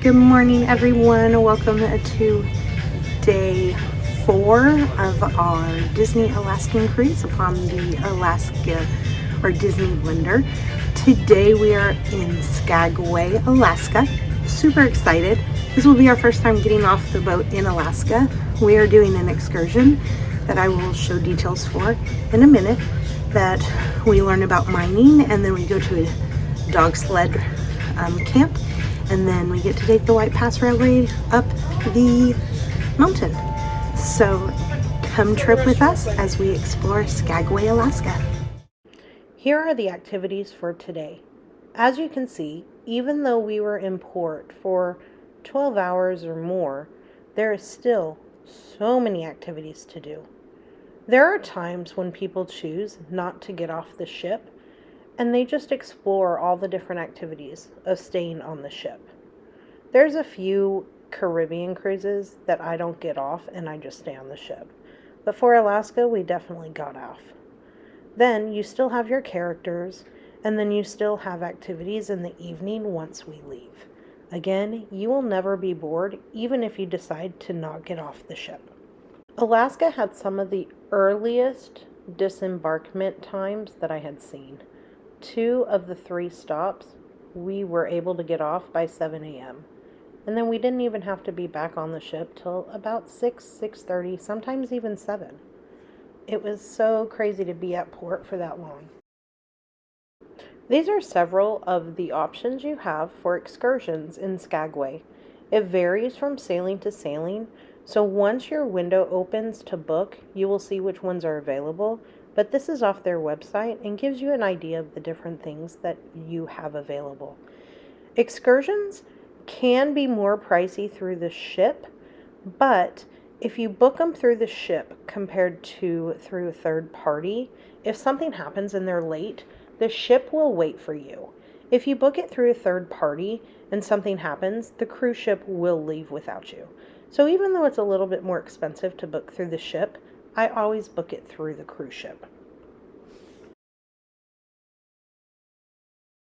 Good morning, everyone. Welcome to day 4 of our Disney Alaskan cruise upon the Alaska or Disney Wonder. Today we are in Skagway, Alaska. Super excited. This will be our first time getting off the boat in Alaska. We are doing an excursion that I will show details for in a minute, that we learn about mining, and then we go to a dog sled camp, and then we get to take the White Pass Railway up the mountain. So come trip with us as we explore Skagway, Alaska. Here are the activities for today. As you can see, even though we were in port for 12 hours or more, there is still so many activities to do. There are times when people choose not to get off the ship and they just explore all the different activities of staying on the ship. There's a few Caribbean cruises that I don't get off and I just stay on the ship. But for Alaska, we definitely got off. Then you still have your characters, and then you still have activities in the evening once we leave. Again, you will never be bored even if you decide to not get off the ship. Alaska had some of the earliest disembarkment times that I had seen. 2 of the 3 stops, we were able to get off by 7 a.m. And then we didn't even have to be back on the ship till about 6:30, sometimes even 7. It was so crazy to be at port for that long. These are several of the options you have for excursions in Skagway. It varies from sailing to sailing, so once your window opens to book, you will see which ones are available. But this is off their website and gives you an idea of the different things that you have available. Excursions can be more pricey through the ship, but if you book them through the ship compared to through a third party, if something happens and they're late, the ship will wait for you. If you book it through a third party and something happens, the cruise ship will leave without you. So even though it's a little bit more expensive to book through the ship, I always book it through the cruise ship.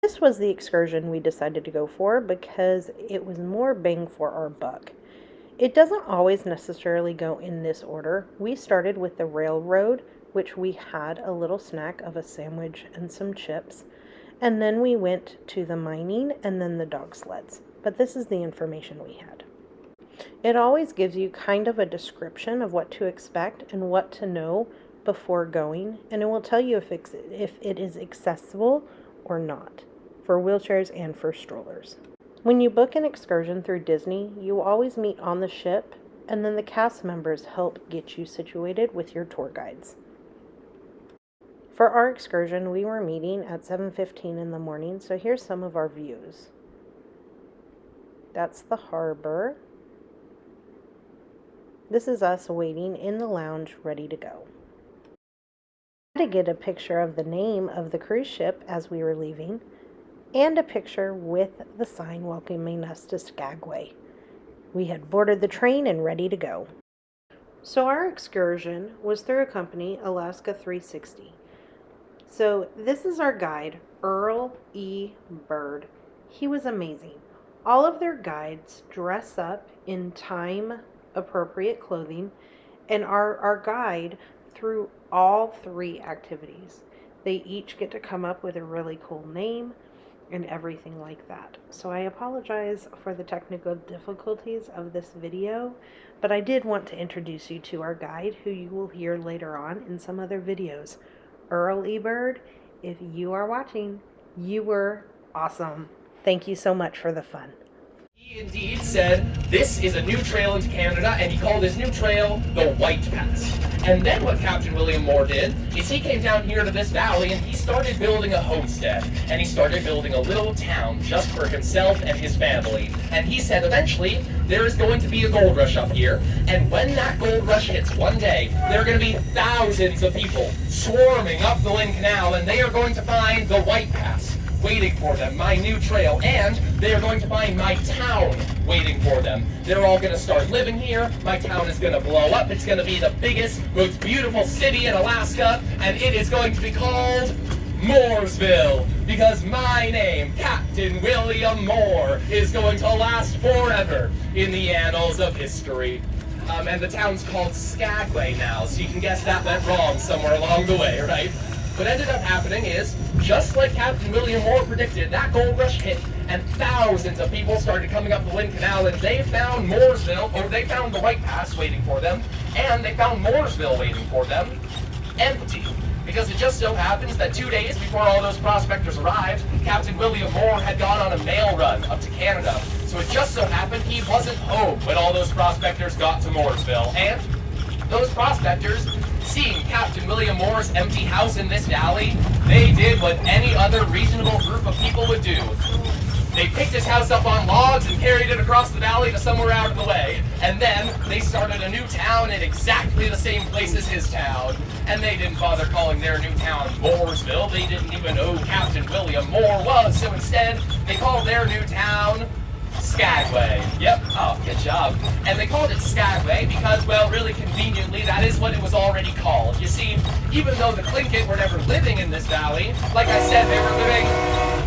This was the excursion we decided to go for because it was more bang for our buck. It doesn't always necessarily go in this order. We started with the railroad, which we had a little snack of a sandwich and some chips. And then we went to the mining and then the dog sleds. But this is the information we had. It always gives you kind of a description of what to expect and what to know before going, and it will tell you if it is accessible or not, for wheelchairs and for strollers. When you book an excursion through Disney, you always meet on the ship, and then the cast members help get you situated with your tour guides. For our excursion, we were meeting at 7:15 in the morning, so here's some of our views. That's the harbor. This is us waiting in the lounge, ready to go. I had to get a picture of the name of the cruise ship as we were leaving, and a picture with the sign welcoming us to Skagway. We had boarded the train and ready to go. So our excursion was through a company, Alaska 360. So this is our guide, Earl E. Bird. He was amazing. All of their guides dress up in time appropriate clothing and are our guide through all 3 activities. They each get to come up with a really cool name and everything like that. So I apologize for the technical difficulties of this video, but I did want to introduce you to our guide, who you will hear later on in some other videos. Earl E. Bird, if you are watching, you were awesome. Thank you so much for the fun. He indeed said, this is a new trail into Canada, and he called this new trail the White Pass. And then what Captain William Moore did is he came down here to this valley and he started building a homestead. And he started building a little town just for himself and his family. And he said eventually there is going to be a gold rush up here. And when that gold rush hits one day, there are going to be thousands of people swarming up the Lynn Canal, and they are going to find the White Pass waiting for them, my new trail, and they are going to find my town waiting for them. They're all going to start living here. My town is going to blow up. It's going to be the biggest, most beautiful city in Alaska, and it is going to be called Mooresville, because my name, Captain William Moore, is going to last forever in the annals of history. And the town's called Skagway now, so you can guess that went wrong somewhere along the way, right? What ended up happening is, just like Captain William Moore predicted, that gold rush hit, and thousands of people started coming up the Lynn Canal, and they found Mooresville, or they found the White Pass waiting for them, and they found Mooresville waiting for them, empty. Because it just so happens that 2 days before all those prospectors arrived, Captain William Moore had gone on a mail run up to Canada. So it just so happened he wasn't home when all those prospectors got to Mooresville. And those prospectors, seeing Captain William Moore's empty house in this valley, they did what any other reasonable group of people would do. They picked his house up on logs and carried it across the valley to somewhere out of the way. And then they started a new town in exactly the same place as his town. And they didn't bother calling their new town Mooresville. They didn't even know who Captain William Moore was. So instead, they called their new town Skagway. Yep, oh, good job. And they called it Skagway because, well, really conveniently, that is what it was already called. You see, even though the Tlingit were never living in this valley, like I said, they were living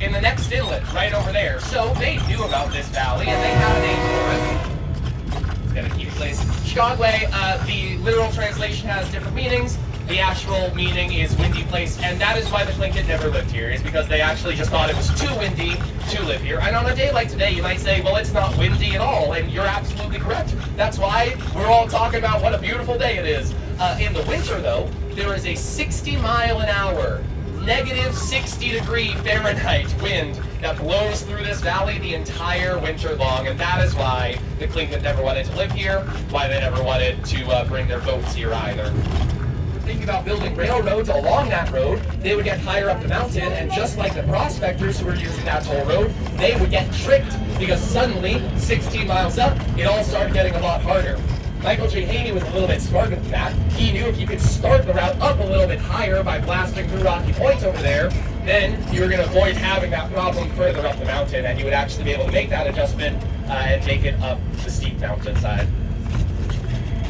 in the next inlet, right over there. So they knew about this valley, and they had a name for it. It's gonna keep place. Skagway, the literal translation has different meanings. The actual meaning is windy place, and that is why the Tlingit never lived here, is because they actually just thought it was too windy to live here. And on a day like today, you might say, well, it's not windy at all, and you're absolutely correct. That's why we're all talking about what a beautiful day it is. In the winter, though, there is a 60-mile-an-hour, negative 60-degree Fahrenheit wind that blows through this valley the entire winter long, and that is why the Tlingit never wanted to live here, why they never wanted to bring their boats here either. Think about building railroads along that road, they would get higher up the mountain, and just like the prospectors who were using that toll road, they would get tricked because suddenly, 16 miles up, it all started getting a lot harder. Michael J. Haney was a little bit smarter than that. He knew if you could start the route up a little bit higher by blasting through Rocky Point over there, then you were going to avoid having that problem further up the mountain, and you would actually be able to make that adjustment and take it up the steep mountainside.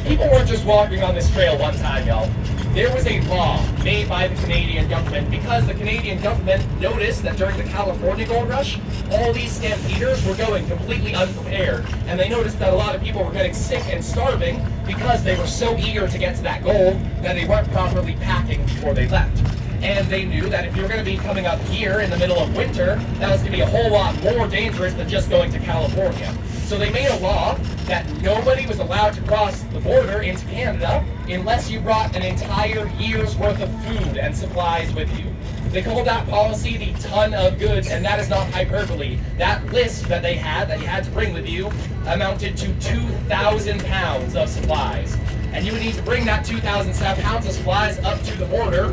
People weren't just walking on this trail one time, y'all. There was a law made by the Canadian government because the Canadian government noticed that during the California gold rush, all these stampeders were going completely unprepared. And they noticed that a lot of people were getting sick and starving because they were so eager to get to that gold that they weren't properly packing before they left. And they knew that if you were going to be coming up here in the middle of winter, that was going to be a whole lot more dangerous than just going to California. So they made a law that nobody was allowed to cross the border into Canada unless you brought an entire year's worth of food and supplies with you. They called that policy the ton of goods, and that is not hyperbole. That list that they had, that you had to bring with you, amounted to 2,000 pounds of supplies. And you would need to bring that 2,000 pounds of supplies up to the border,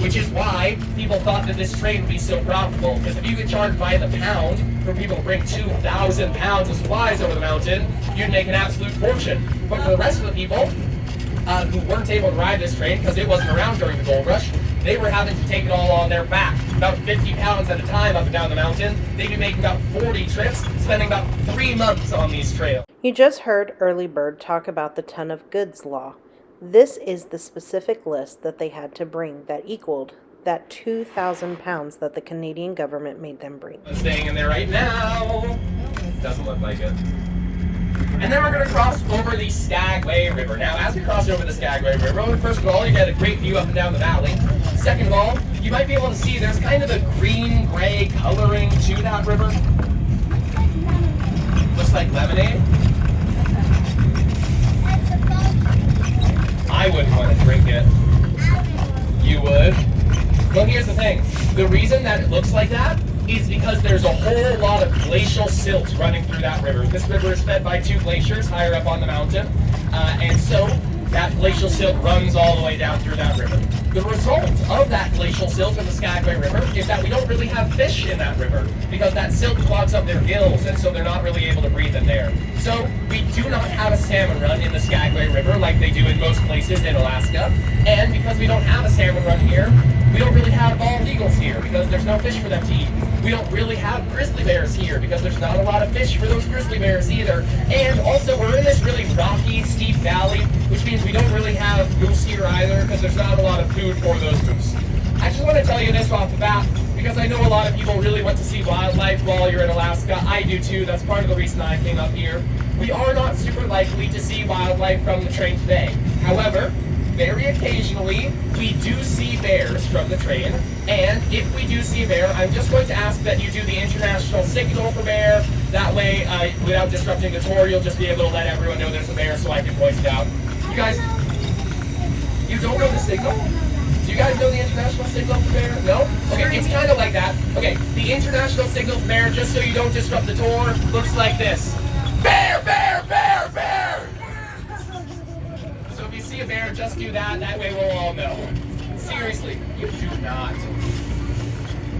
which is why people thought that this trade would be so profitable. Because if you could charge by the pound for people to bring 2,000 pounds of supplies over the mountain, you'd make an absolute fortune. But for the rest of the people who weren't able to ride this train because it wasn't around during the gold rush, they were having to take it all on their back, about 50 pounds at a time up and down the mountain. They'd be making about 40 trips, spending about 3 months on these trails. You just heard Early Bird talk about the ton of goods law. This is the specific list that they had to bring that equaled that 2,000 pounds that the Canadian government made them bring. I'm staying in there right now. Doesn't look like it. And then we're going to cross over the Skagway River. Now, as we cross over the Skagway River, first of all, you get a great view up and down the valley. Second of all, you might be able to see there's kind of a green-gray coloring to that river. Looks like lemonade. I wouldn't want to drink it. You would? Well, here's the thing. The reason that it looks like that is because there's a whole lot of glacial silt running through that river. This river is fed by 2 glaciers higher up on the mountain, and so that glacial silt runs all the way down through that river. The result of that glacial silt in the Skagway River is that we don't really have fish in that river because that silt clogs up their gills, and so they're not really able to breathe in there. So we do not have a salmon run in the Skagway River like they do in most places in Alaska, and because we don't have a salmon run here, we don't really have bald eagles here because there's no fish for them to eat. We don't really have grizzly bears here because there's not a lot of fish for those grizzly bears either. And also, we're in this really rocky, steep valley, which means we don't really have moose here either because there's not a lot of food for those moose. I just want to tell you this off the bat, because I know a lot of people really want to see wildlife while you're in Alaska. I do too. That's part of the reason I came up here. We are not super likely to see wildlife from the train today. However, very occasionally, we do see bears from the train. And if we do see a bear, I'm just going to ask that you do the international signal for bear. That way, without disrupting the tour, you'll just be able to let everyone know there's a bear so I can voice it out. You guys, you don't know the signal? Do you guys know the international signal for bear? No? Okay, it's kind of like that. Okay, the international signal for bear, just so you don't disrupt the tour, looks like this. Bear, bear, bear, bear! So if you see a bear, just do that. That way we'll all know. Seriously, you do not.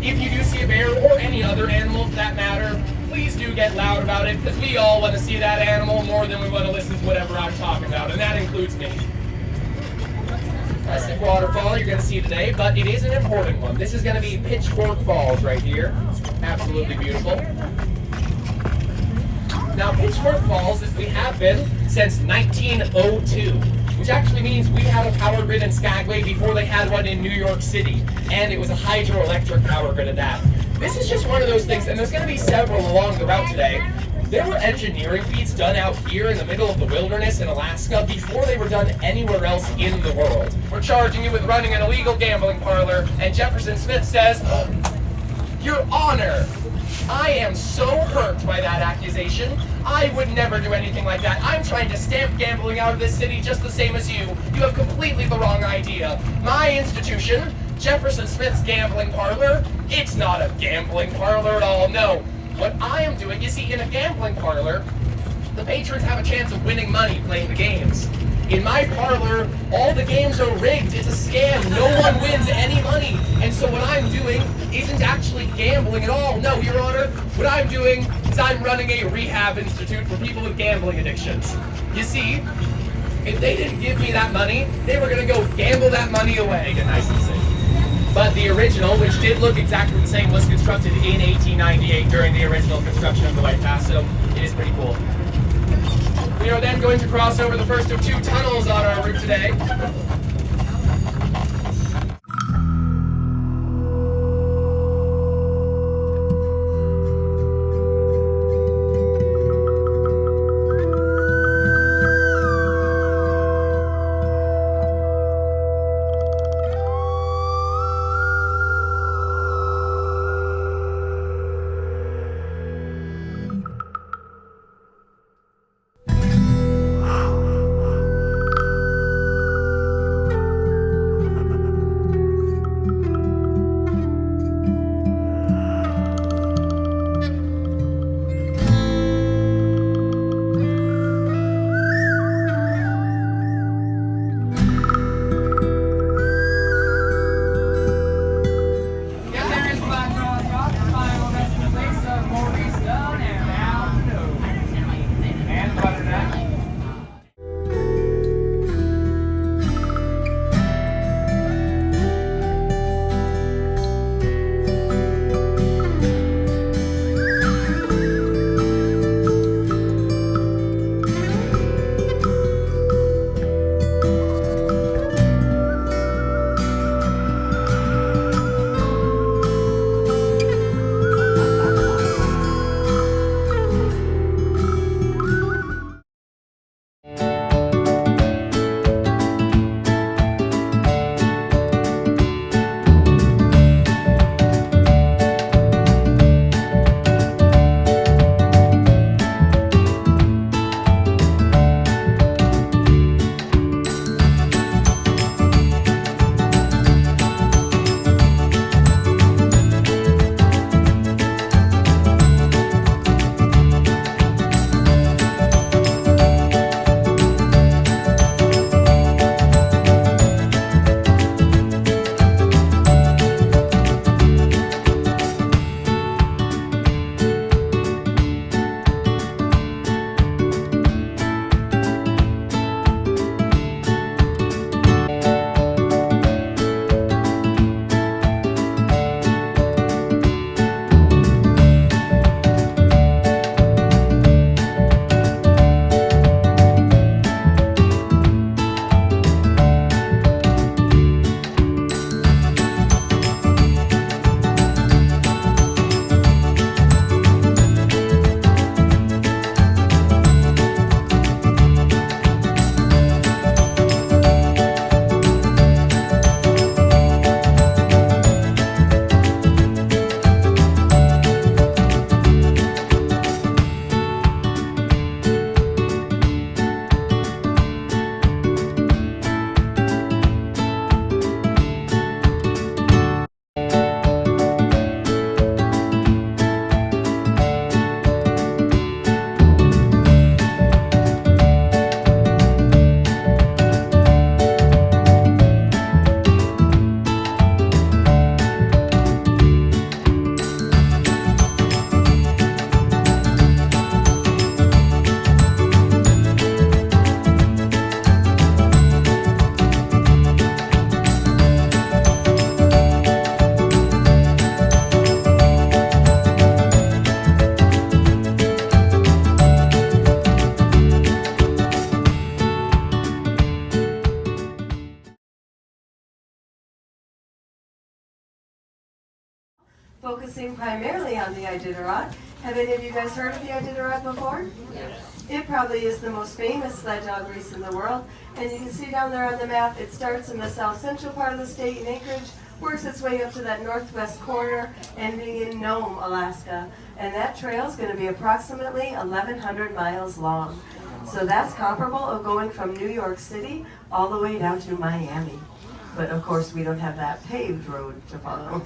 If you do see a bear, or any other animal for that matter, please do get loud about it, because we all want to see that animal more than we want to listen to whatever I'm talking about, and that includes me. Classic waterfall you're going to see today, but it is an important one. This is going to be Pitchfork Falls right here. Absolutely beautiful. Now, Pitchfork Falls, as we have been since 1902, which actually means we had a power grid in Skagway before they had one in New York City, and it was a hydroelectric power grid at that. This is just one of those things, and there's going to be several along the route today. There were engineering feats done out here in the middle of the wilderness in Alaska before they were done anywhere else in the world. We're charging you with running an illegal gambling parlor, and Jefferson Smith says, Your Honor, I am so hurt by that accusation. I would never do anything like that. I'm trying to stamp gambling out of this city just the same as you. You have completely the wrong idea. My institution, Jefferson Smith's Gambling Parlor, it's not a gambling parlor at all, no. What I am doing, you see, in a gambling parlor, the patrons have a chance of winning money playing the games. In my parlor, all the games are rigged. It's a scam. No one wins any money. And so what I'm doing isn't actually gambling at all. No, Your Honor, what I'm doing is I'm running a rehab institute for people with gambling addictions. You see, if they didn't give me that money, they were going to go gamble that money away. Get nice and sick. But the original, which did look exactly the same, was constructed in 1898 during the original construction of the White Pass, so it is pretty cool. We are then going to cross over the first of two tunnels on our route today. focusing primarily on the Iditarod. Have any of you guys heard of the Iditarod before? It probably is the most famous sled dog race in the world. And you can see down there on the map, it starts in the south central part of the state in Anchorage, works its way up to that northwest corner, ending in Nome, Alaska. And that trail is going to be approximately 1,100 miles long. So that's comparable of going from New York City all the way down to Miami. But of course, we don't have that paved road to follow.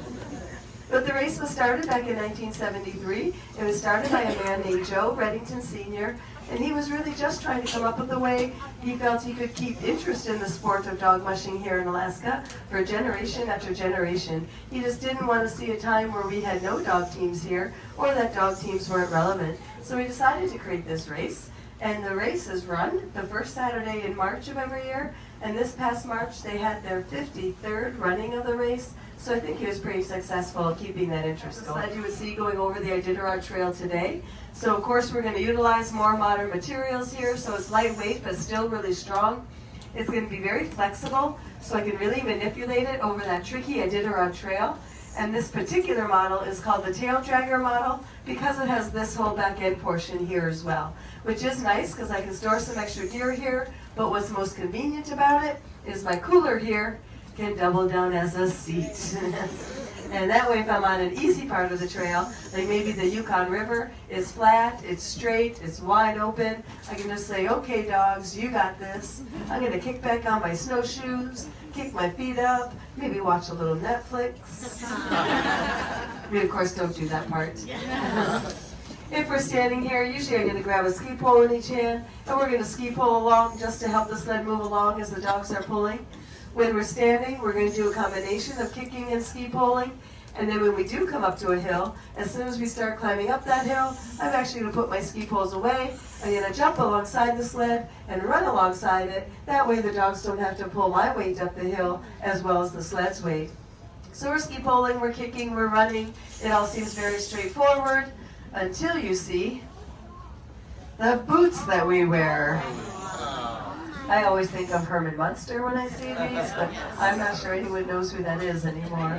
But the race was started back in 1973. It was started by a man named Joe Reddington Sr., and he was really just trying to come up with a way he felt he could keep interest in the sport of dog mushing here in Alaska for generation after generation. He just didn't want to see a time where we had no dog teams here or that dog teams weren't relevant. So he decided to create this race. And the race is run the first Saturday in March of every year. And this past March, they had their 53rd running of the race. So I think he was pretty successful at keeping that interest going. As you would see going over the Iditarod Trail today. So of course we're going to utilize more modern materials here. So it's lightweight but still really strong. It's going to be very flexible, so I can really manipulate it over that tricky Iditarod Trail. And this particular model is called the tail dragger model because it has this whole back end portion here as well, which is nice because I can store some extra gear here. But what's most convenient about it is my cooler here can double down as a seat. And that way if I'm on an easy part of the trail, like maybe the Yukon River is flat, it's straight, it's wide open, I can just say, okay dogs, you got this. I'm going to kick back on my snowshoes, kick my feet up, maybe watch a little Netflix. We of course don't do that part. If we're standing here, usually I'm going to grab a ski pole in each hand, and we're going to ski pole along just to help the sled move along as the dogs are pulling. When we're standing, we're going to do a combination of kicking and ski poling. And then when we do come up to a hill, as soon as we start climbing up that hill, I'm actually going to put my ski poles away. I'm going to jump alongside the sled and run alongside it. That way the dogs don't have to pull my weight up the hill as well as the sled's weight. So we're ski poling, we're kicking, we're running. It all seems very straightforward until you see the boots that we wear. I always think of Herman Munster when I see these, but I'm not sure anyone knows who that is anymore.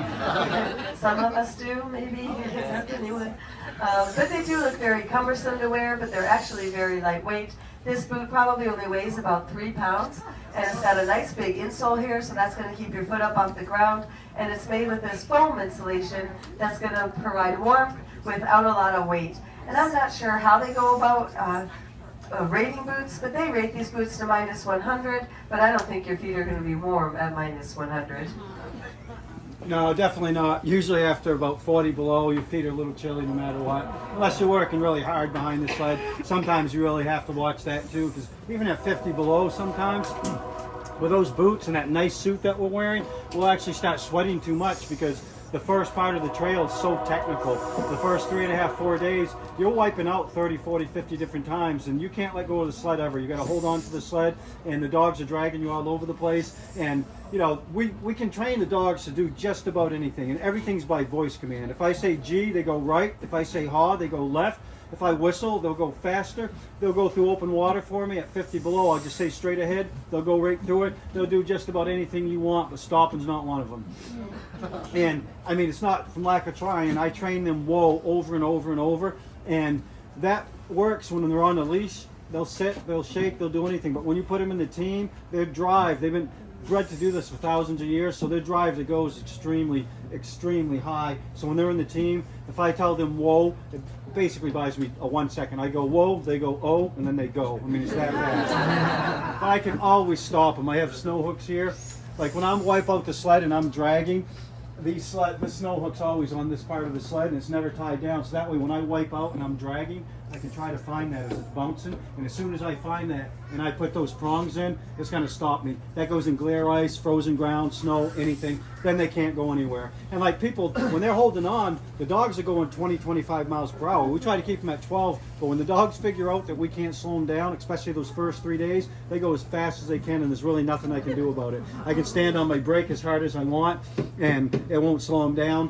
Some of us do, maybe, not anyone. But they do look very cumbersome to wear, but they're actually very lightweight. This boot probably only weighs about 3 pounds, and it's got a nice big insole here, so that's going to keep your foot up off the ground. And it's made with this foam insulation that's going to provide warmth without a lot of weight. And I'm not sure how they go about rating boots, but they rate these boots to -100, but I don't think your feet are going to be warm at -100. No, definitely not. Usually after about 40 below, your feet are a little chilly no matter what. Unless you're working really hard behind the sled. Sometimes you really have to watch that too, because even at 50 below sometimes, with those boots and that nice suit that we're wearing, we'll actually start sweating too much because the first part of the trail is so technical. The first 3.5, 4 days, you're wiping out 30, 40, 50 different times, and you can't let go of the sled ever. You got to hold on to the sled, and the dogs are dragging you all over the place. And you know, we can train the dogs to do just about anything, and everything's by voice command. If I say G, they go right. If I say ha, they go left. If I whistle, they'll go faster. They'll go through open water for me at 50 below. I'll just say straight ahead. They'll go right through it. They'll do just about anything you want, but stopping's not one of them. And I mean, it's not from lack of trying. I train them whoa over and over and over, and that works when they're on the leash. They'll sit, they'll shake, they'll do anything. But when you put them in the team, their drive, they've been bred to do this for thousands of years, so their drive that goes extremely, extremely high. So when they're in the team, if I tell them whoa, it basically buys me a 1 second. I go whoa, they go oh, and then they go. I mean, it's that fast. But I can always stop them. I have snow hooks here. Like when I'm wipe out the sled and I'm dragging, the snow hook's always on this part of the sled and it's never tied down. So that way when I wipe out and I'm dragging, I can try to find that as it's bouncing. And as soon as I find that and I put those prongs in, it's going to stop me. That goes in glare ice, frozen ground, snow, anything. Then they can't go anywhere. And like people, when they're holding on, the dogs are going 20, 25 miles per hour. We try to keep them at 12. But when the dogs figure out that we can't slow them down, especially those first 3 days, they go as fast as they can, and there's really nothing I can do about it. I can stand on my brake as hard as I want, and it won't slow them down.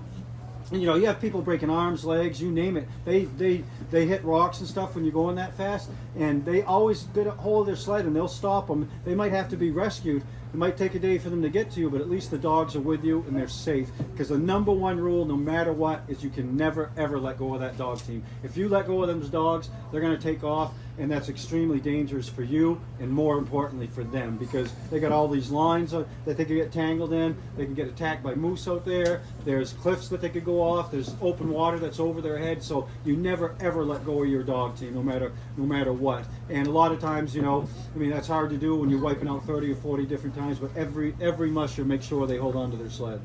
And, you know, you have people breaking arms, legs, you name it. They hit rocks and stuff when you're going that fast, and they always get a hold of their sled and they'll stop them. They might have to be rescued. It might take a day for them to get to you, but at least the dogs are with you and they're safe. Because the number one rule, no matter what, is you can never ever let go of that dog team. If you let go of those dogs, they're going to take off, and that's extremely dangerous for you and more importantly for them, because they got all these lines that they could get tangled in. They can get attacked by moose out there. There's cliffs that they could go off. There's open water that's over their head. So you never ever let go of your dog team, no matter what. And a lot of times, you know, I mean, that's hard to do when you're wiping out 30 or 40 different times, but every musher makes sure they hold on to their sled.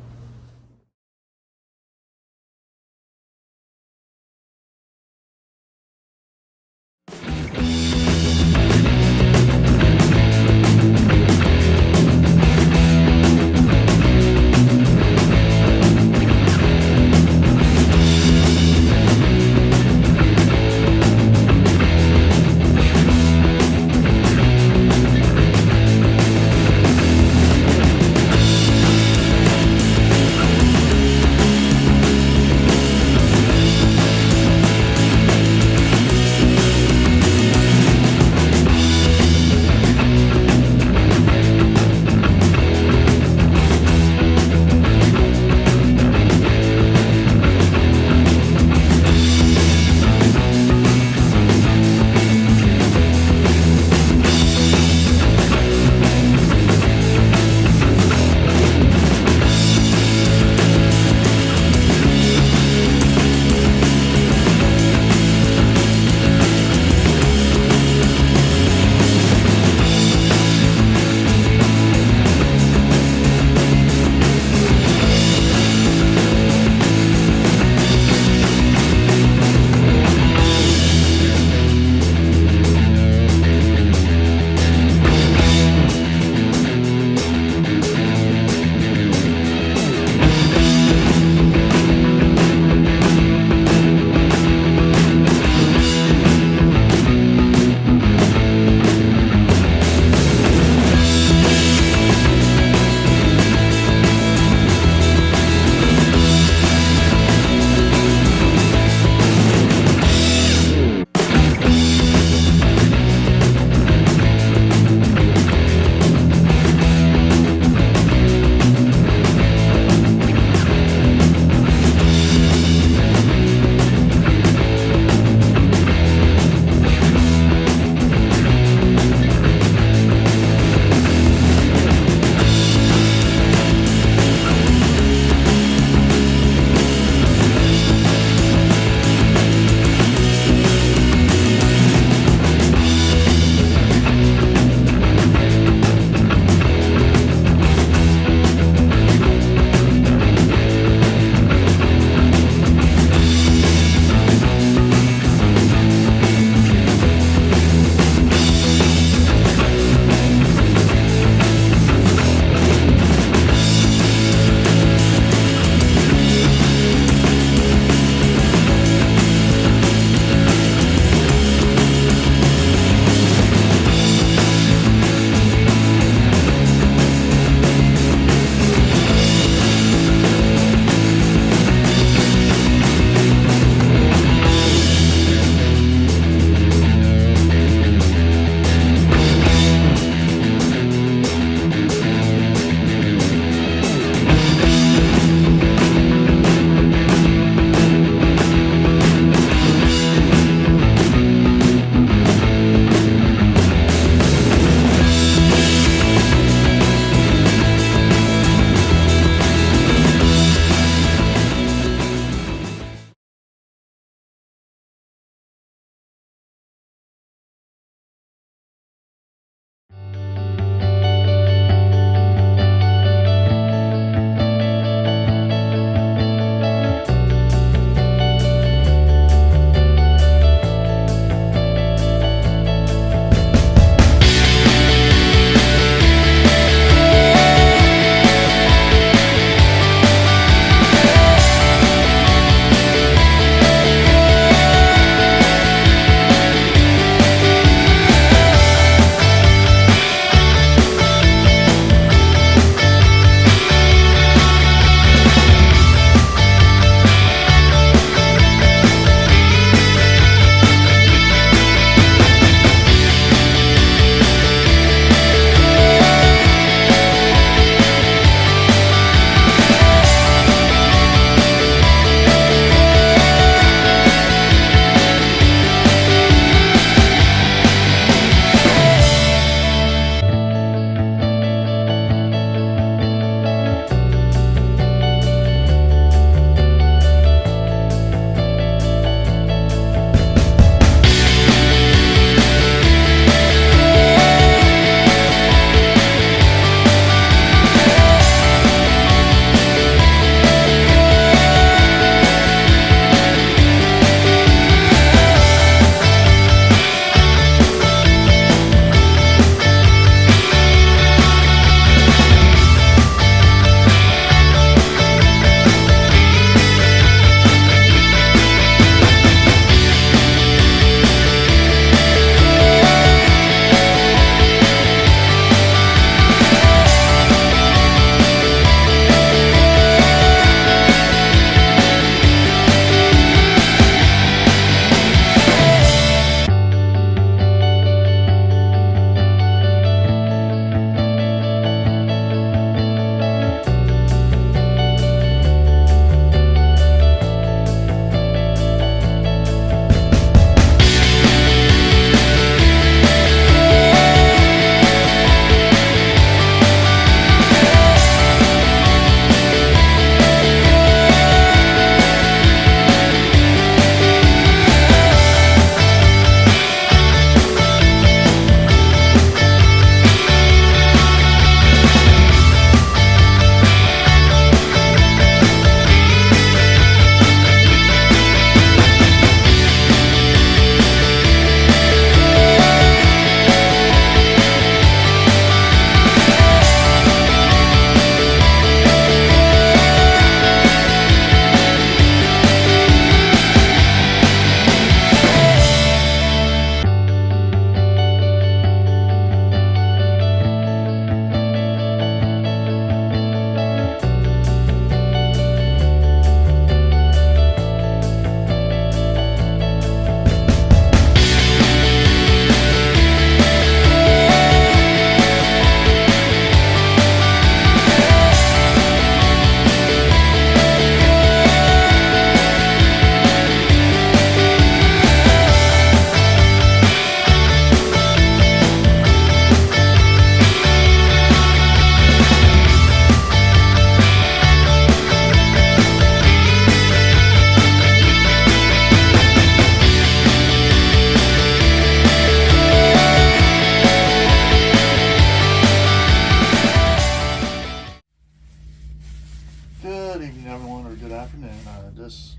this.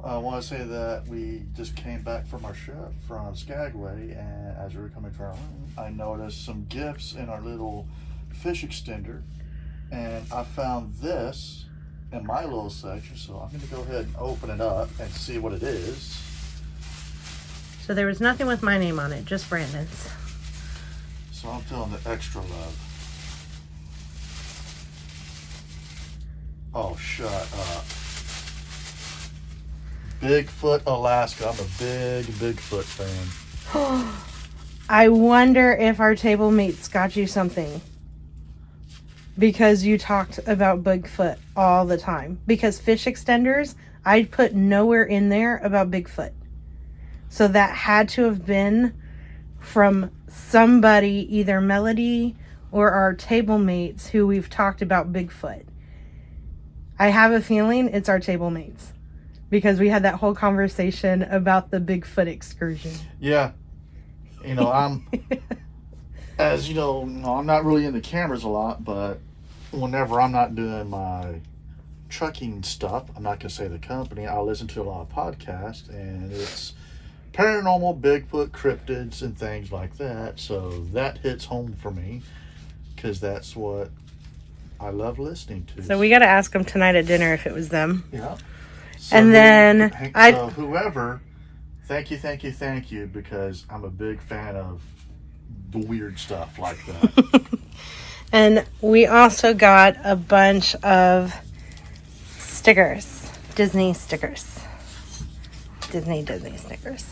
I want to say that we just came back from our trip from Skagway, and as we were coming to our room, I noticed some gifts in our little fish extender, and I found this in my little section, so I'm going to go ahead and open it up and see what it is. So there was nothing with my name on it, just Brandon's. So I'm feeling the extra love. Oh, shut up. Bigfoot, Alaska. I'm a big Bigfoot fan. I wonder if our table mates got you something. Because you talked about Bigfoot all the time. Because fish extenders, I put nowhere in there about Bigfoot. So that had to have been from somebody, either Melody or our table mates who we've talked about Bigfoot. I have a feeling it's our table mates. Because we had that whole conversation about the Bigfoot excursion. Yeah. You know, I'm, as you know, I'm not really into cameras a lot, but whenever I'm not doing my trucking stuff, I'm not going to say the company, I listen to a lot of podcasts, and it's paranormal, Bigfoot, cryptids, and things like that. So that hits home for me, because that's what I love listening to. So we got to ask them tonight at dinner if it was them. Yeah. So And then so whoever, thank you, because I'm a big fan of the weird stuff like that. And we also got a bunch of stickers, Disney stickers. Disney stickers.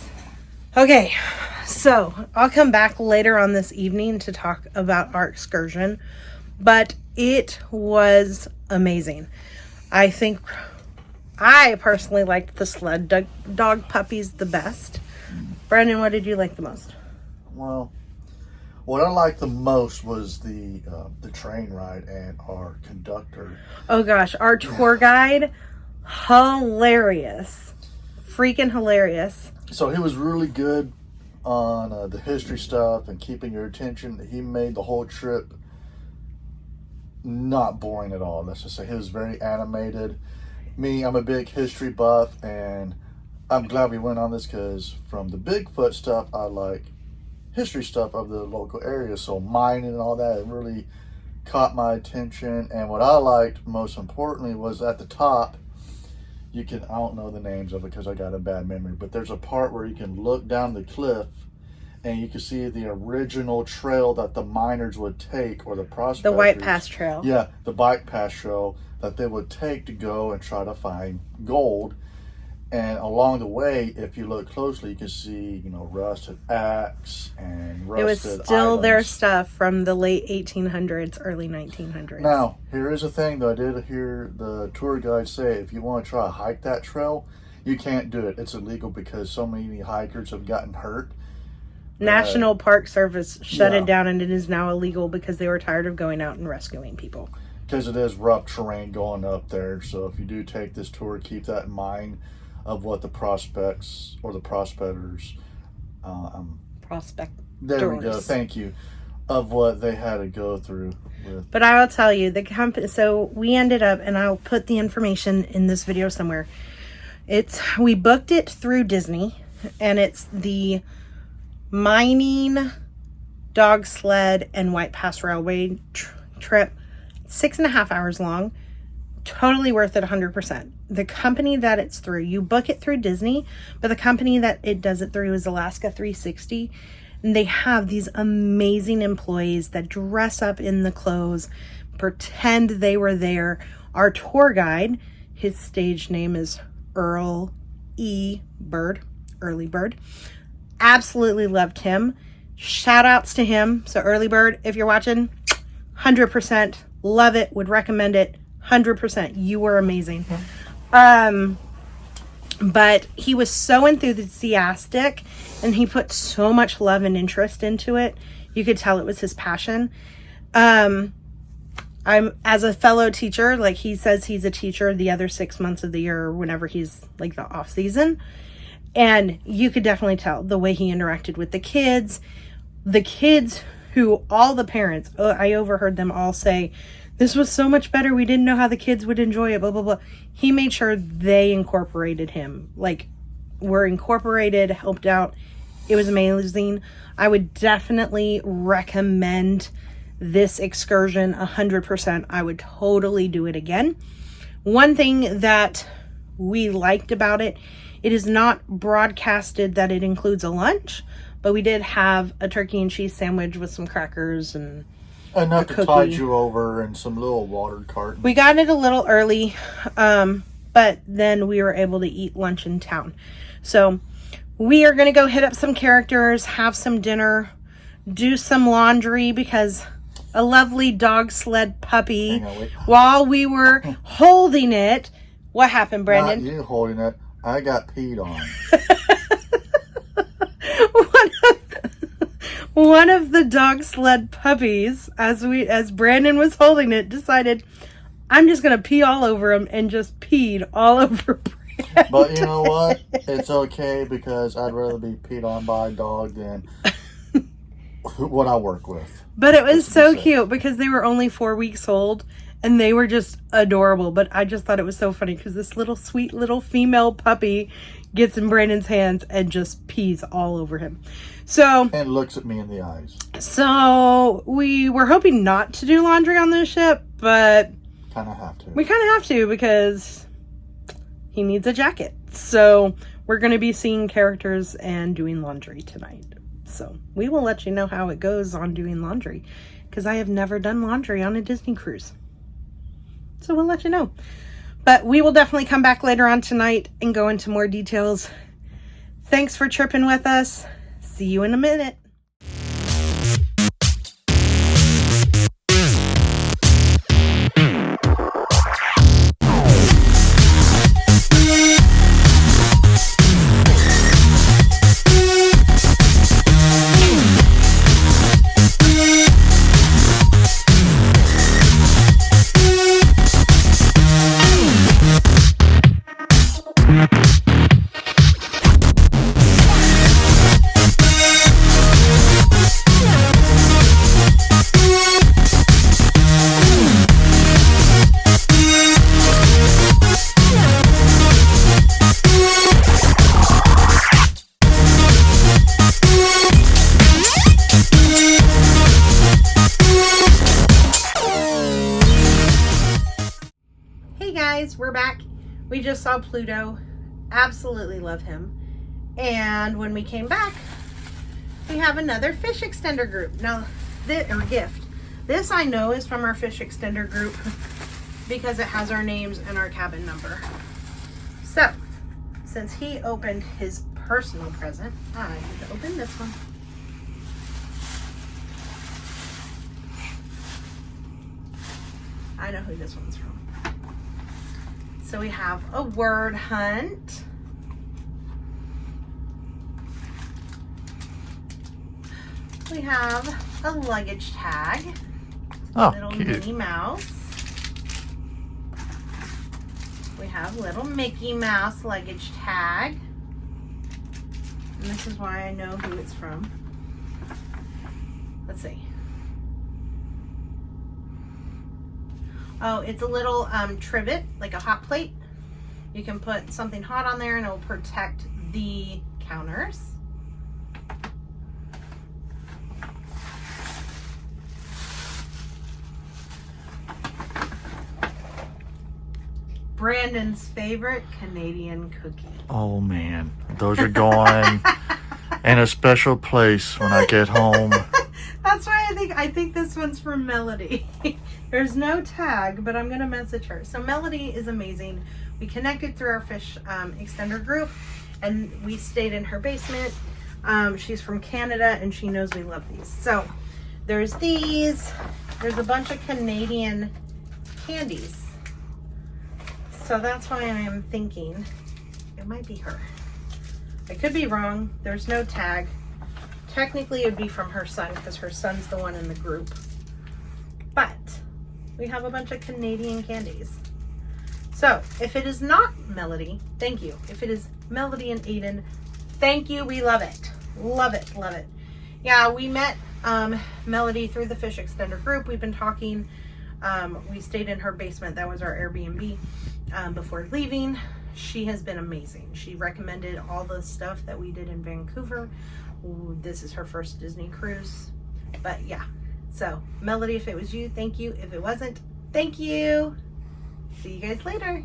Okay, so I'll come back later on this evening to talk about our excursion, but it was amazing. I personally liked the sled dog puppies the best. Brandon, what did you like the most? Well, what I liked the most was the train ride and our conductor. Oh gosh, our tour guide, hilarious. Freaking hilarious. So he was really good on the history stuff and keeping your attention. He made the whole trip not boring at all. Let's just say he was very animated. Me, I'm a big history buff, and I'm glad we went on this because from the Bigfoot stuff, I like history stuff of the local area. So mining and all that, it really caught my attention. And what I liked most importantly was at the top, I don't know the names of it because I got a bad memory, but there's a part where you can look down the cliff and you can see the original trail that the miners would take, or the prospectors. The White Pass Trail. Yeah, the White Pass Trail that they would take to go and try to find gold. And along the way, if you look closely, you can see, rusted axe and rusted It was still their items. stuff from the late 1800s, early 1900s. Now, here is a thing, though. I did hear the tour guide say, if you want to try to hike that trail, you can't do it. It's illegal because so many hikers have gotten hurt. National Park Service shut it down, and it is now illegal because they were tired of going out and rescuing people. Because it is rough terrain going up there. So if you do take this tour, keep that in mind of what the prospects or the prospectors there we go, thank you, of what they had to go through with. But I will tell you, the company, so we ended up, and I'll put the information in this video somewhere, we booked it through Disney, and it's the mining, dog sled, and White Pass Railway trip, 6.5 hours long. Totally worth it 100%. The company that it's through, you book it through Disney, but the company that it does it through is Alaska 360. And they have these amazing employees that dress up in the clothes, pretend they were there. Our tour guide, his stage name is Early Bird. Absolutely loved him. Shout outs to him. So Early Bird, if you're watching, 100% love it, would recommend it. 100%. You were amazing. But he was so enthusiastic, and he put so much love and interest into it. You could tell it was his passion. I'm, as a fellow teacher, like he says he's a teacher the other 6 months of the year, whenever he's like the off season. And you could definitely tell the way he interacted with the kids who all the parents, I overheard them all say, this was so much better. We didn't know how the kids would enjoy it, blah, blah, blah. He made sure they incorporated him. Like, were incorporated, helped out. It was amazing. I would definitely recommend this excursion 100%. I would totally do it again. One thing that we liked about it, it is not broadcasted that it includes a lunch, but we did have a turkey and cheese sandwich with some crackers and enough a to tide you over and some little water cartons. We got it a little early, but then we were able to eat lunch in town. So we are going to go hit up some characters, have some dinner, do some laundry because a lovely dog sled puppy, while we were holding it, what happened, Brandon? Not you holding it. I got peed on. One of the dog sled puppies, as Brandon was holding it, decided, I'm just going to pee all over him, and just peed all over Brandon. But you know what? It's okay because I'd rather be peed on by a dog than what I work with. But it was so cute because they were only 4 weeks old and they were just adorable. But I just thought it was so funny because this little sweet little female puppy gets in Brandon's hands and just pees all over him. So, and looks at me in the eyes. So we were hoping not to do laundry on this ship, but kind of have to. We kind of have to because he needs a jacket. So we're going to be seeing characters and doing laundry tonight. So we will let you know how it goes on doing laundry because I have never done laundry on a Disney cruise. So we'll let you know. But we will definitely come back later on tonight and go into more details. Thanks for tripping with us. See you in a minute. We're back. We just saw Pluto. Absolutely love him. And when we came back, we have another fish extender group. Now, gift. This I know is from our fish extender group because it has our names and our cabin number. So, since he opened his personal present, I need to open this one. I know who this one's from. So we have a word hunt. We have a luggage tag. Oh, little cute. Minnie Mouse. We have little Mickey Mouse luggage tag. And this is why I know who it's from. Let's see. Oh, it's a little trivet, like a hot plate. You can put something hot on there and it will protect the counters. Brandon's favorite Canadian cookie. Oh man, those are going in a special place when I get home. That's why I think this one's from Melody. There's no tag, but I'm gonna message her. So Melody is amazing. We connected through our fish extender group, and we stayed in her basement. She's from Canada, and she knows we love these. So there's these. There's a bunch of Canadian candies. So that's why I am thinking it might be her. I could be wrong. There's no tag. Technically, it would be from her son because her son's the one in the group. But we have a bunch of Canadian candies. So if it is not Melody, thank you. If it is Melody and Aiden, thank you. We love it. Love it. Love it. Yeah, we met Melody through the fish extender group. We've been talking We stayed in her basement. That was our Airbnb before leaving. She has been amazing. She recommended all the stuff that we did in Vancouver. Ooh, this is her first Disney cruise. But yeah, so Melody, if it was you, thank you. If it wasn't, thank you. See you guys later.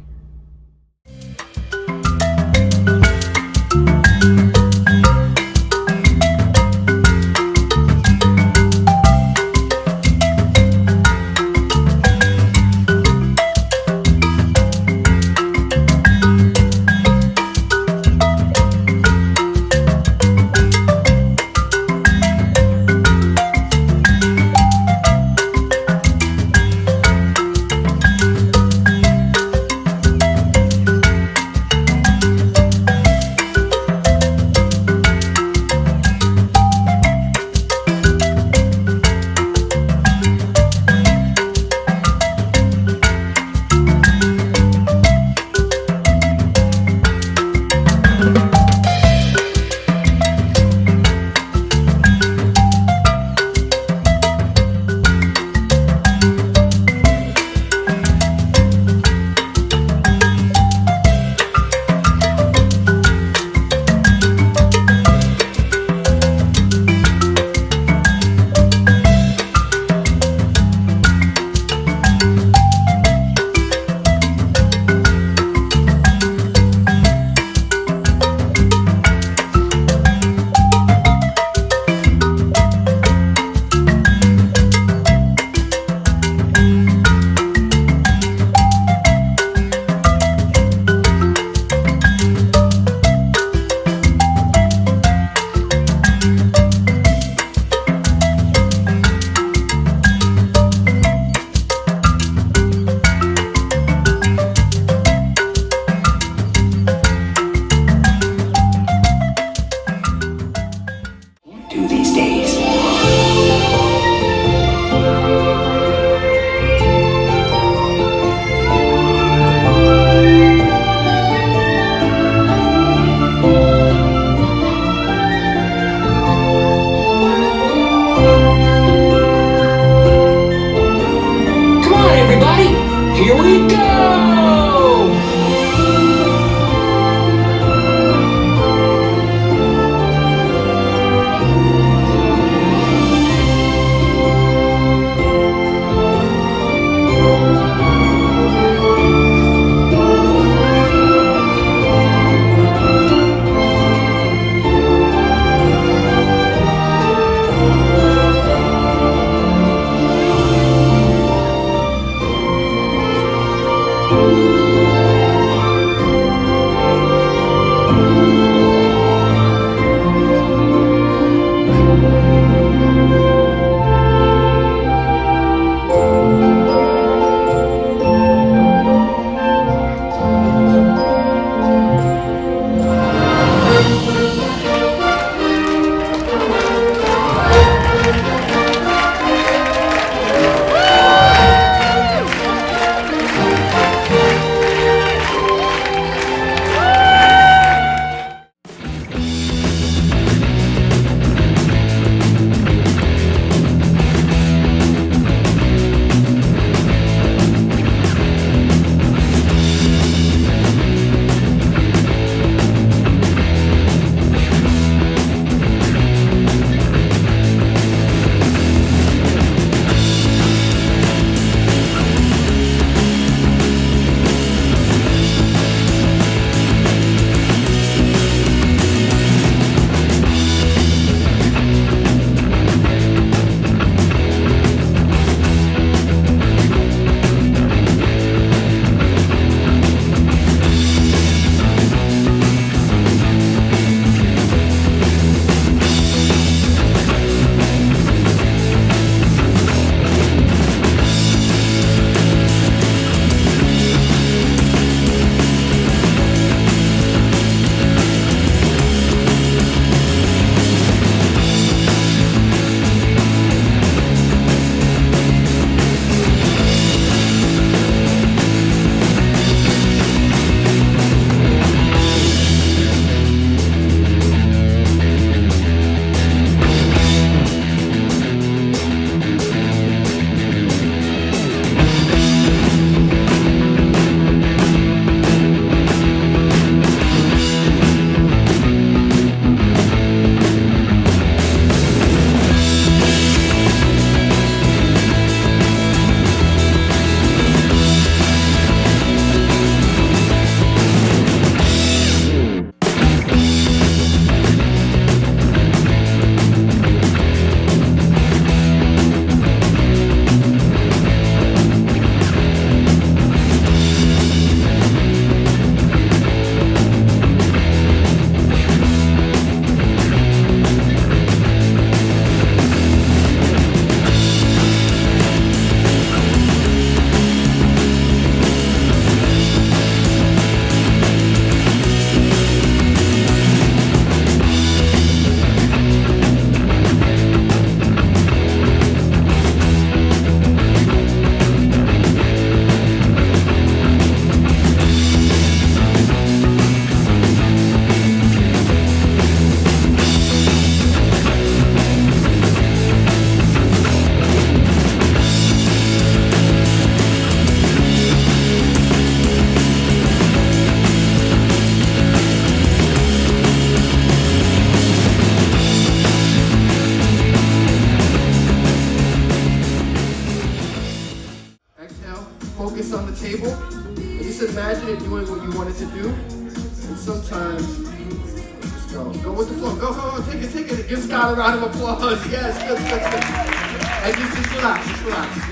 focus on the table. And just imagine it doing what you want it to do. And sometimes, just go with the flow. Go, take it. Give Scott a round of applause. Yes, good. And just relax,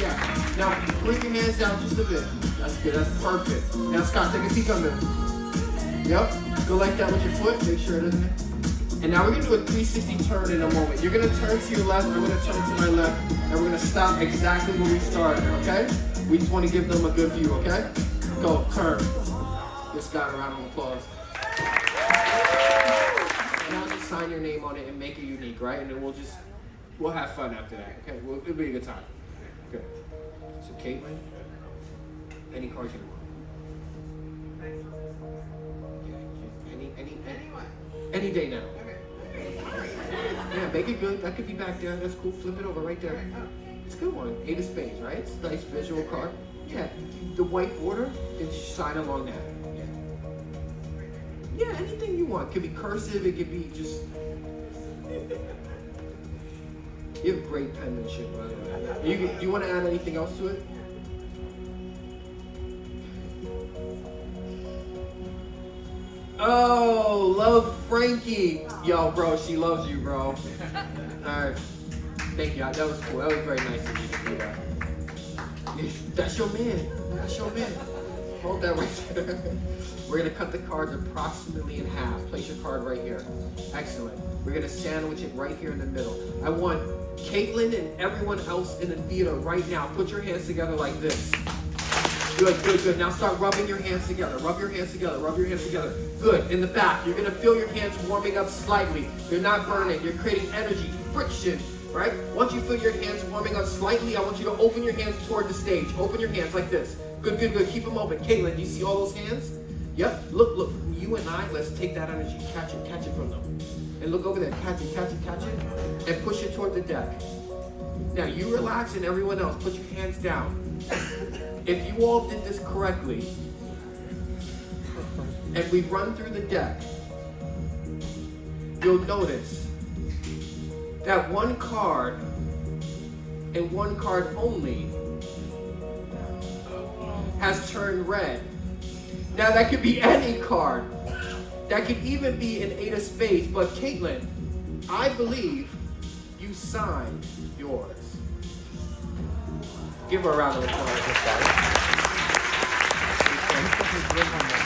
yeah. Now, bring your hands down just a bit. That's good, that's perfect. Now, Scott, take a peek on this. Yep, go like that with your foot, make sure it isn't. And now we're gonna do a 360 turn in a moment. You're gonna turn to your left, I'm gonna turn to my left, and we're gonna stop exactly where we started, okay? We just wanna give them a good view, okay? Go, turn. Give Scott a round of applause. And now just sign your name on it and make it unique, right? And then we'll have fun after that, okay? It'll be a good time. Good. So Caitlin, any cards you want. Any day now. Yeah, make it good. That could be back there. That's cool. Flip it over right there. It's a good one. 8 of spades, right? It's a nice visual card. Yeah. The white border, then just sign along that. Yeah, anything you want. It could be cursive. It could be just. You have great penmanship, by the way. Do you want to add anything else to it? Oh, love Frankie. Yo, bro, she loves you, bro. Alright. Thank you. That was cool. That was very nice of you to do that. That's your man. That's your man. Hold that right there. We're going to cut the cards approximately in half. Place your card right here. Excellent. We're going to sandwich it right here in the middle. I want Caitlin and everyone else in the theater right now, put your hands together like this. Good. Now start rubbing your hands together. Rub your hands together. Good. In the back, you're going to feel your hands warming up slightly. You're not burning. You're creating energy, friction, right? Once you feel your hands warming up slightly, I want you to open your hands toward the stage. Open your hands like this. Good. Keep them open. Caitlin, do you see all those hands? Yep. Look. You and I, let's take that energy. Catch it from them. And look over there. Catch it. And push it toward the deck. Now, you relax and everyone else, put your hands down. If you all did this correctly, and we run through the deck, you'll notice that one card, and one card only, has turned red. Now that could be any card. That could even be an 8 of spades, but Caitlin, I believe you signed yours. Give her a round of applause.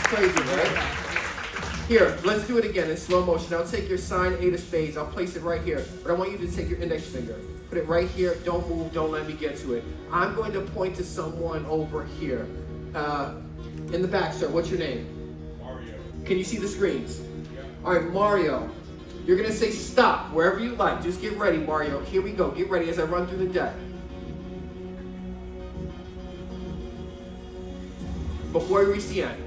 Crazy, right? Here, let's do it again in slow motion. I'll take your signed 8 of spades. I'll place it right here. But I want you to take your index finger. Put it right here. Don't move. Don't let me get to it. I'm going to point to someone over here. In the back, sir. What's your name? Mario. Can you see the screens? Yeah. All right, Mario. You're going to say stop wherever you like. Just get ready, Mario. Here we go. Get ready as I run through the deck. Before we reach the end.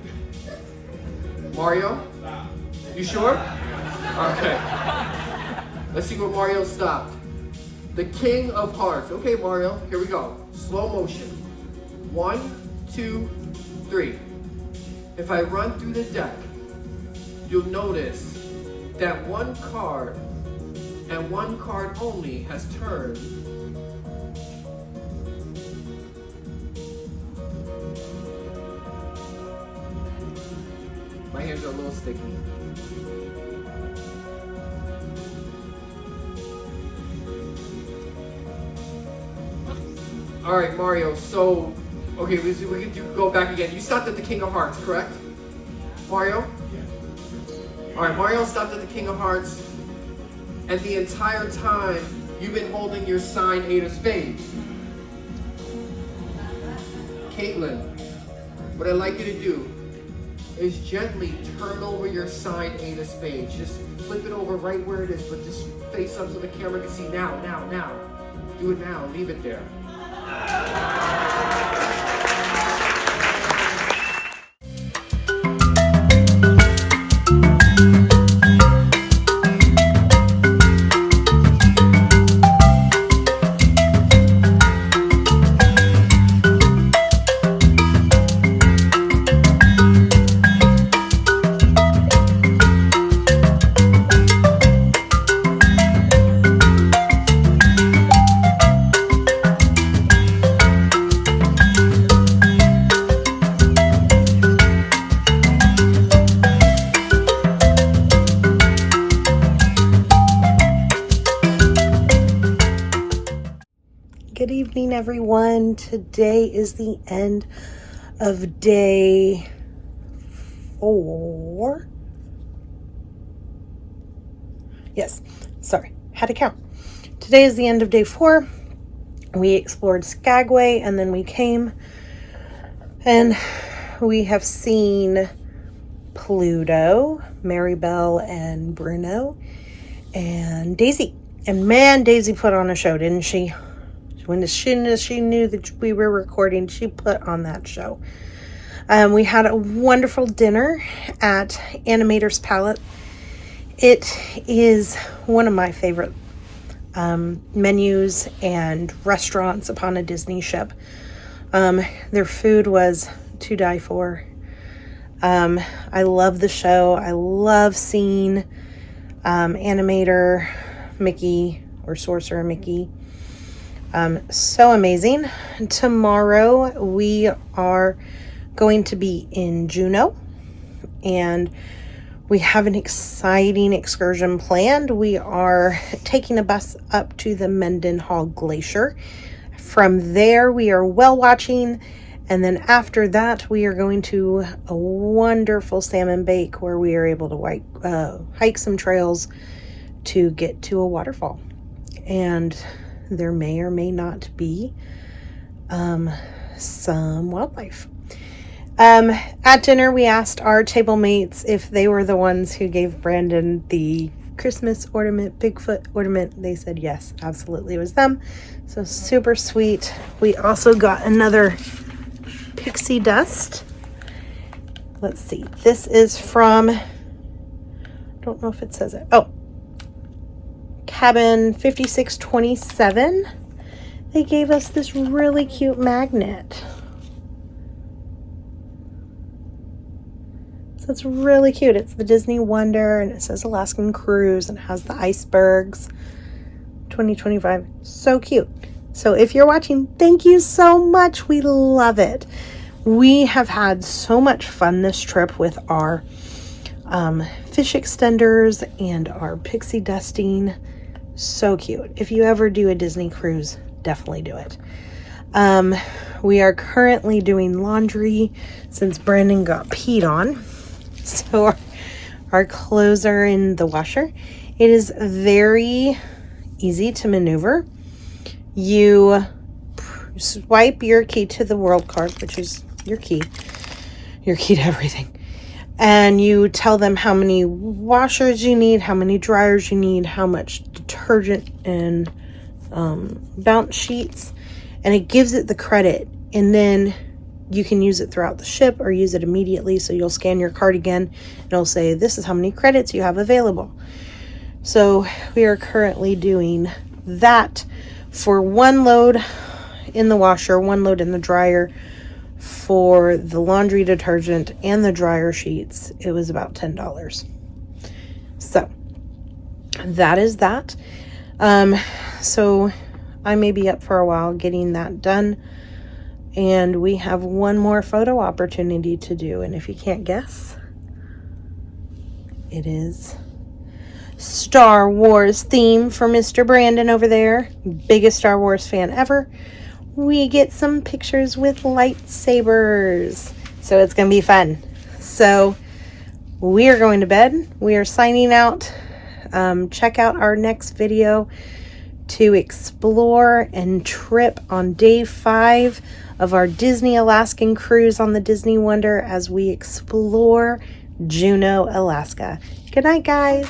Mario? Stop. You sure? Okay. Let's see where Mario stopped. The King of Hearts. Okay, Mario, here we go. Slow motion. 1, 2, 3. If I run through the deck, you'll notice that one card and one card only has turned. My hands are a little sticky. All right, Mario, so, okay, we can go back again. You stopped at the King of Hearts, correct? Mario? Yeah. All right, Mario stopped at the King of Hearts, and the entire time, you've been holding your signed 8 of spades. Caitlin, what I'd like you to do is gently turn over your signed 8 of spades. Just flip it over right where it is, but just face up so the camera can see now. Do it now, leave it there. Good evening, everyone. Today is the end of day 4. Yes, sorry, had to count. Today is the end of day 4. We explored Skagway and then we came and we have seen Pluto, Maribel and Bruno, and Daisy. And man, Daisy put on a show, didn't she? As soon as she knew that we were recording, she put on that show. We had a wonderful dinner at Animator's Palette. It is one of my favorite menus and restaurants upon a Disney ship. Their food was to die for. I love the show. I love seeing Animator Mickey or Sorcerer Mickey. So amazing. Tomorrow we are going to be in Juneau and we have an exciting excursion planned. We are taking a bus up to the Mendenhall Glacier. From there we are whale watching, and then after that we are going to a wonderful salmon bake where we are able to hike some trails to get to a waterfall. And there may or may not be some wildlife. At dinner, we asked our table mates if they were the ones who gave Brandon the Christmas ornament, Bigfoot ornament. They said yes, absolutely, it was them. So super sweet. We also got another pixie dust. Let's see. This is from, I don't know if it says it. Oh, cabin 5627. They gave us this really cute magnet. So it's really cute. It's the Disney Wonder and it says Alaskan Cruise and it has the icebergs 2025. So cute. So if you're watching, thank you so much. We love it. We have had so much fun this trip with our fish extenders and our pixie dusting. So cute. If you ever do a Disney cruise, definitely do it. We are currently doing laundry since Brandon got peed on. So our clothes are in the washer. It is very easy to maneuver. You swipe your key to the world card, which is your key to everything. And you tell them how many washers you need, how many dryers you need, how much detergent and bounce sheets. And it gives it the credit. And then you can use it throughout the ship or use it immediately. So you'll scan your card again and it'll say, this is how many credits you have available. So we are currently doing that for one load in the washer, one load in the dryer. For the laundry detergent and the dryer sheets, it was about $10. So that is that. So I may be up for a while getting that done. And we have one more photo opportunity to do. And if you can't guess, it is Star Wars theme for Mr. Brandon over there. Biggest Star Wars fan ever. We get some pictures with lightsabers. So it's going to be fun. So we are going to bed. We are signing out. Check out our next video to explore and trip on day 5 of our Disney Alaskan cruise on the Disney Wonder as we explore Juneau, Alaska. Good night, guys.